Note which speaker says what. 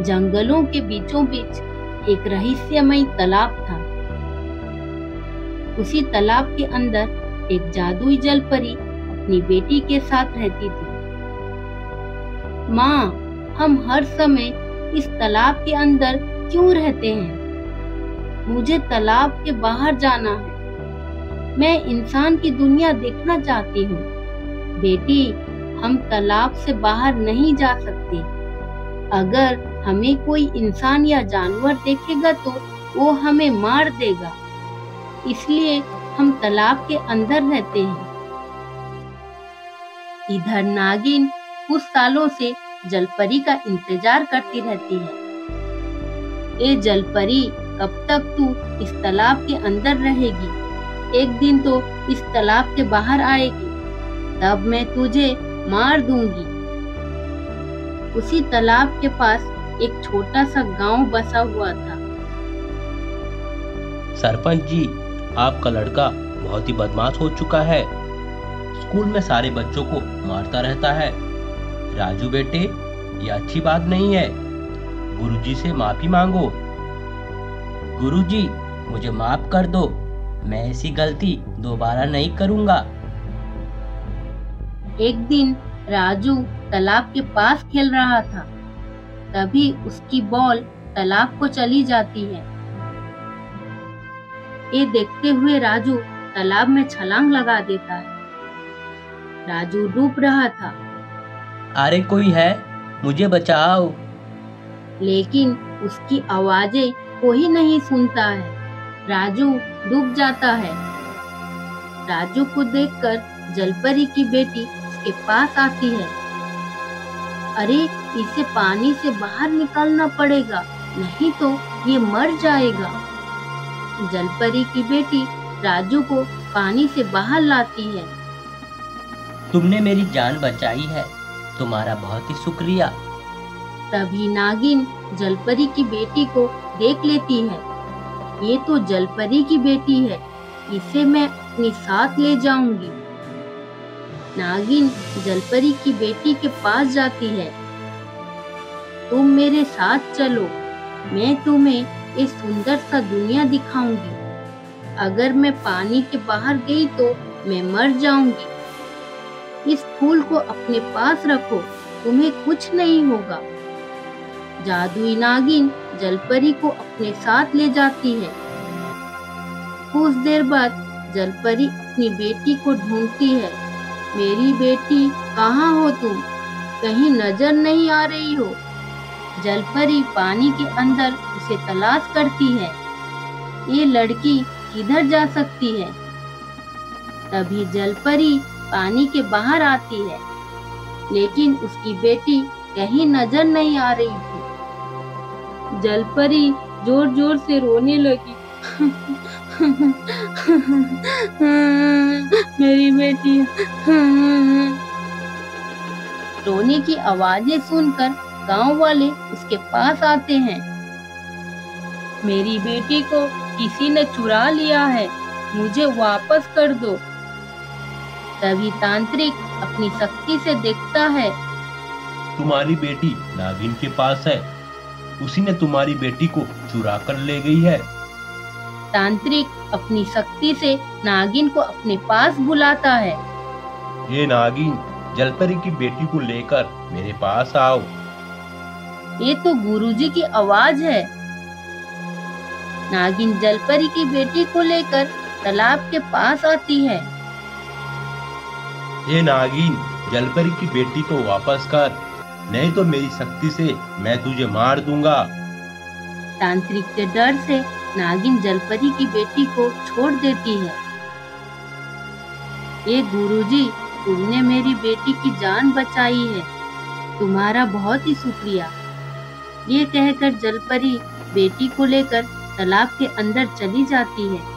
Speaker 1: जंगलों के बीचों बीच एक रहस्यमय तालाब था। उसी तालाब के अंदर एक जादुई जल परी अपनी बेटी के साथ रहती थी। माँ, हम हर समय इस तालाब के अंदर क्यों रहते हैं? मुझे तालाब के बाहर जाना है। मैं इंसान की दुनिया देखना चाहती हूँ। बेटी, हम तालाब से बाहर नहीं जा सकते। अगर हमें कोई इंसान या जानवर देखेगा तो वो हमें मार देगा। इसलिए हम तालाब के अंदर रहते हैं। इधर नागिन कुछ सालों से जलपरी का इंतजार करती रहती है। ए जलपरी, कब तक तू इस तालाब के अंदर रहेगी? एक दिन तो इस तालाब के बाहर आएगी, तब मैं तुझे मार दूंगी। उसी तालाब के पास एक छोटा सा गांव बसा हुआ था।
Speaker 2: सरपंच जी, आपका लड़का बहुत ही बदमाश हो चुका है। स्कूल में सारे बच्चों को मारता रहता है। राजू बेटे, ये अच्छी बात नहीं है। गुरुजी से माफी मांगो। गुरुजी, मुझे माफ कर दो। मैं ऐसी गलती दोबारा नहीं करूंगा।
Speaker 1: एक दिन राजू तालाब के पास खेल रहा था। तभी उसकी बॉल तालाब को चली जाती है। ये देखते हुए राजू तालाब में छलांग लगा देता है। राजू डूब रहा था।
Speaker 2: अरे कोई है, मुझे बचाओ।
Speaker 1: लेकिन उसकी आवाजें कोई नहीं सुनता है। राजू डूब जाता है। राजू को देखकर जलपरी की बेटी उसके पास आती है। अरे, इसे पानी से बाहर निकालना पड़ेगा, नहीं तो ये मर जाएगा। जलपरी की बेटी राजू को पानी से बाहर लाती है।
Speaker 2: तुमने मेरी जान बचाई है, तुम्हारा बहुत ही शुक्रिया।
Speaker 1: तभी नागिन जलपरी की बेटी को देख लेती है। ये तो जलपरी की बेटी है, इसे मैं अपने साथ ले जाऊंगी। नागिन जलपरी की बेटी के पास जाती है। तुम मेरे साथ चलो, मैं तुम्हें ये सुंदर सा दुनिया दिखाऊंगी। अगर मैं पानी के बाहर गई तो मैं मर जाऊंगी। इस फूल को अपने पास रखो, तुम्हें कुछ नहीं होगा। जादुई नागिन जलपरी को अपने साथ ले जाती है। कुछ देर बाद जलपरी अपनी बेटी को ढूंढती है। मेरी बेटी, कहाँ हो तुम? कहीं नजर नहीं आ रही हो। जलपरी पानी के अंदर उसे तलाश करती है। ये लड़की किधर जा सकती है? तभी जलपरी पानी के बाहर आती है, लेकिन उसकी बेटी कहीं नजर नहीं आ रही थी। जलपरी जोर जोर से रोने लगी। मेरी बेटी। रोने की आवाजें सुनकर गांव वाले उसके पास आते हैं। मेरी बेटी को किसी ने चुरा लिया है, मुझे वापस कर दो। तभी तांत्रिक अपनी शक्ति से देखता है।
Speaker 2: तुम्हारी बेटी नागिन के पास है, उसी ने तुम्हारी बेटी को चुरा कर ले गई है।
Speaker 1: तांत्रिक अपनी शक्ति से नागिन को अपने पास बुलाता है।
Speaker 2: ये नागिन, जलपरी की बेटी को लेकर मेरे पास आओ।
Speaker 1: ये तो गुरुजी की आवाज है। नागिन जलपरी की बेटी को लेकर तालाब के पास आती है।
Speaker 2: ये नागिन, जलपरी की बेटी को वापस कर, नहीं तो मेरी शक्ति से मैं तुझे मार दूंगा।
Speaker 1: तांत्रिक के डर से नागिन जलपरी की बेटी को छोड़ देती है। ये गुरुजी, तुमने मेरी बेटी की जान बचाई है, तुम्हारा बहुत ही शुक्रिया। ये कहकर जलपरी बेटी को लेकर तालाब के अंदर चली जाती है।